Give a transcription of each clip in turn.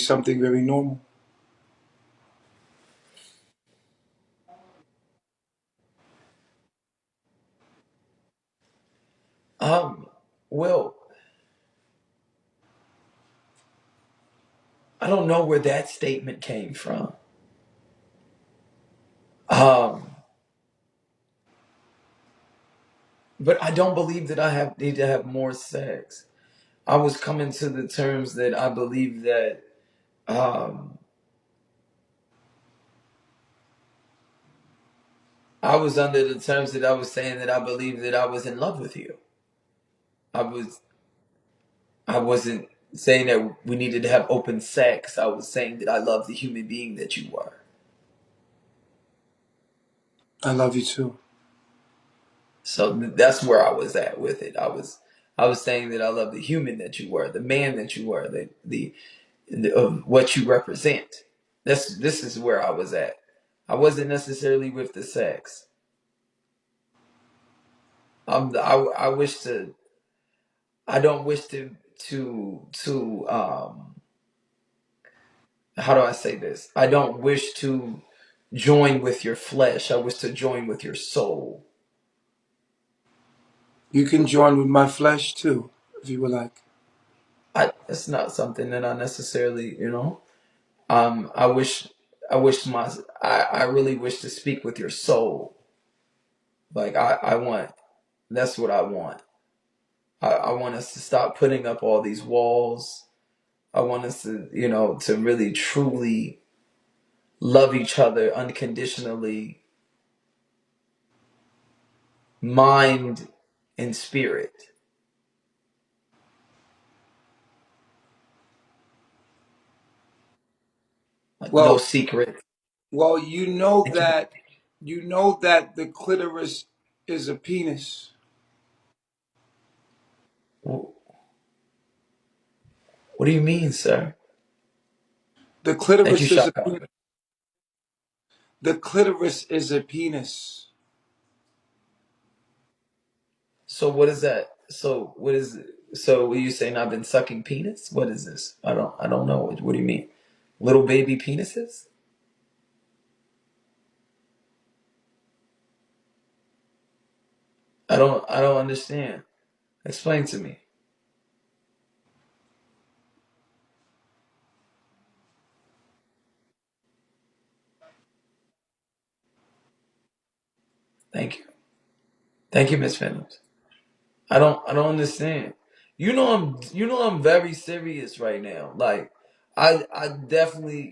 something very normal. Um, well, I don't know where that statement came from. Um, but I don't believe that need to have more sex. I was coming to the terms that I believe that um, I was under the terms that I was saying that I believe that I was in love with you. I was I wasn't saying that we needed to have open sex. I was saying that I love the human being that you were. I love you too. So that's where I was at with it. I was saying that I love the human that you were, the man that you were, the of what you represent. This is where I was at. I wasn't necessarily with the sex. I wish to. I don't wish to. How do I say this? I don't wish to join with your flesh. I wish to join with your soul. You can join with my flesh too, if you would like. It's not something that I necessarily, I wish, I wish my, I really wish to speak with your soul. Like I want, that's what I want. I want us to stop putting up all these walls. I want us to, to really truly love each other unconditionally, mind and spirit. Like no Well, secret. well, you know that the clitoris is a penis. What do you mean, sir? The Thank you, clitoris is a Shaka. penis. The clitoris is a penis. So what is that? So what is it? So what are you saying? I've been sucking penis? What is this? I don't know. What do you mean? Little baby penises? I don't understand. Explain to me. Thank you. Thank you, Miss Phantoms. I don't understand. You know I'm very serious right now. Like I definitely,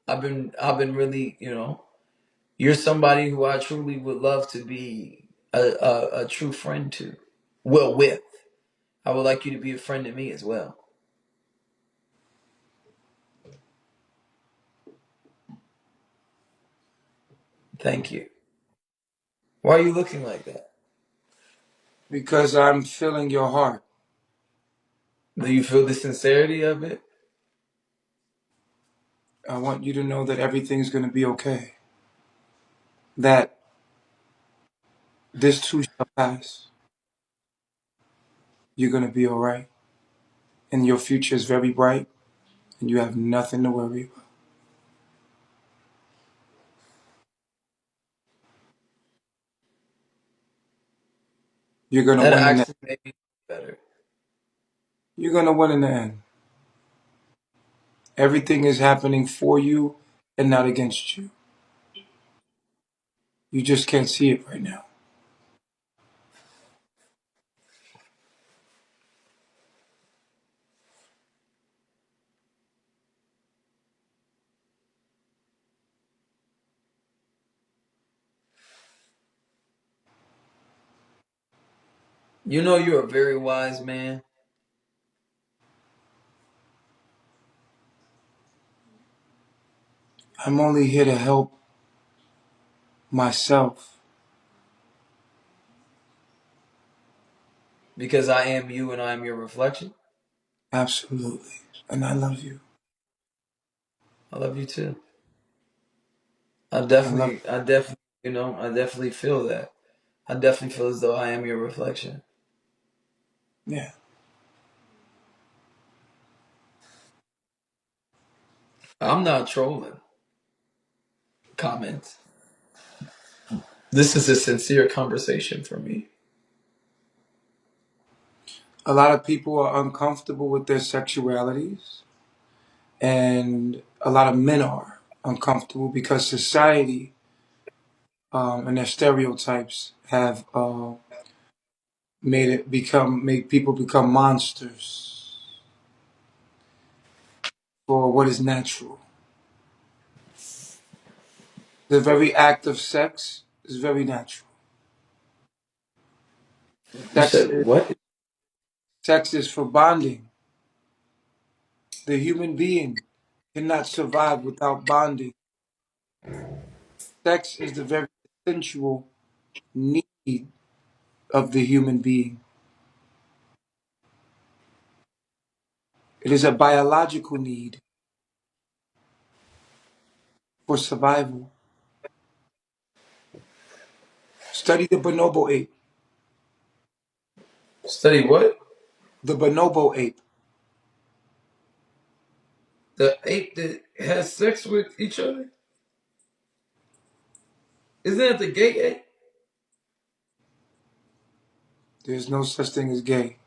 I've been really, you're somebody who I truly would love to be a true friend to. Well, with. I would like you to be a friend to me as well. Thank you. Why are you looking like that? Because I'm feeling your heart. Do you feel the sincerity of it? I want you to know that everything's going to be okay. That this too shall pass. You're going to be all right. And your future is very bright. And you have nothing to worry about. You're going to That win in the actually made me feel better. You're going to win in the end. Everything is happening for you and not against you. You just can't see it right now. You know you're a very wise man I'm only here to help myself. because I am you and I am your reflection. Absolutely. And I love you. I love you too. I love I definitely feel that. I definitely feel as though I am your reflection. you. Yeah. I'm not trolling. Comments. This is a sincere conversation for me. A lot of people are uncomfortable with their sexualities, and a lot of men are uncomfortable because society and their stereotypes have make people become monsters for what is natural. The very act of sex is very natural. You Sex said is, what? sex is for bonding. The human being cannot survive without bonding. Sex is the very sensual need of the human being. It is a biological need for survival. Study the bonobo ape. Study what? The bonobo ape. The ape that has sex with each other? Isn't that the gay ape? There's no such thing as gay.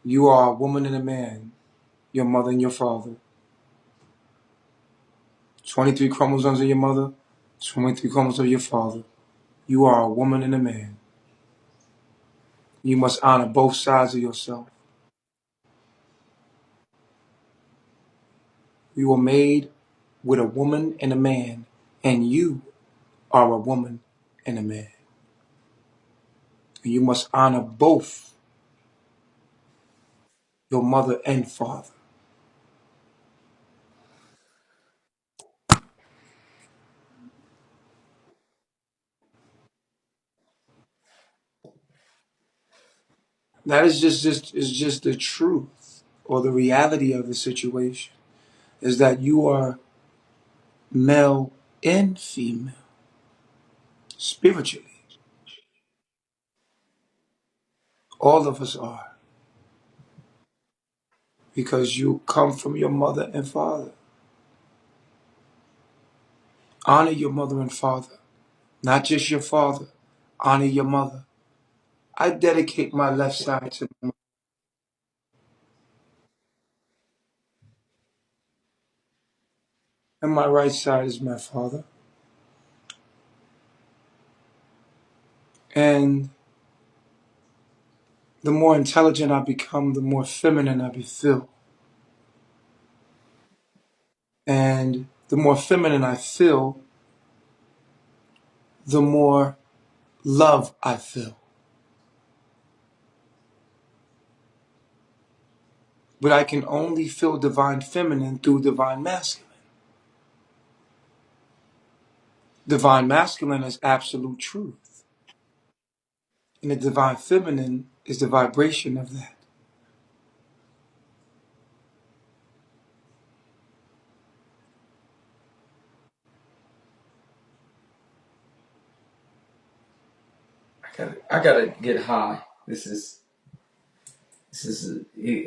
You are a woman and a man, your mother and your father. 23 chromosomes of your mother, 23 chromosomes of your father. You are a woman and a man. You must honor both sides of yourself. You were made with a woman and a man, and you are a woman and a man. And you must honor both your mother and father. That is just the truth or the reality of the situation. Is that you are male and female spiritually. All of us are because you come from your mother and father. Honor your mother and father, not just your father. Honor your mother. I dedicate my left side to my mother, and my right side is my father. And the more intelligent I become, the more feminine I feel. And the more feminine I feel, the more love I feel. But I can only feel divine feminine through divine masculine. Divine masculine is absolute truth. And the divine feminine is the vibration of that. I gotta get high. This is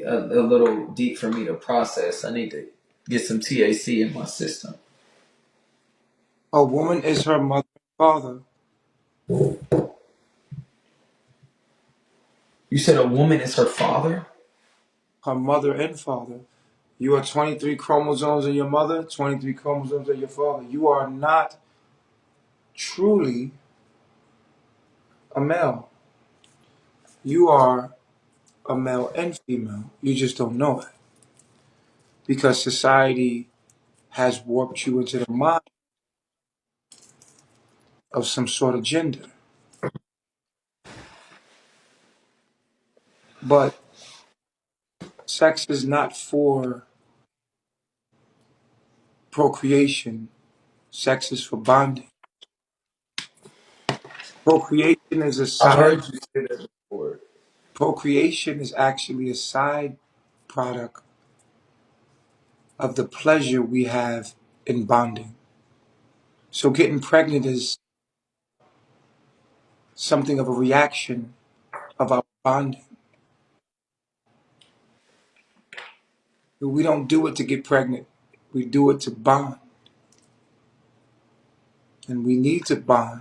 a little deep for me to process. I need to get some TAC in my system. A woman is her mother and father. You said a woman is her father? Her mother and father. You are 23 chromosomes of your mother, 23 chromosomes of your father. You are not truly a male. You are a male and female. You just don't know it because society has warped you into the mind of some sort of gender. But sex is not for procreation. Sex is for bonding. Procreation is a I've side. heard you say that before. Procreation is actually a side product of the pleasure we have in bonding. So getting pregnant is something of a reaction of our bonding. We don't do it to get pregnant. We do it to bond. And we need to bond.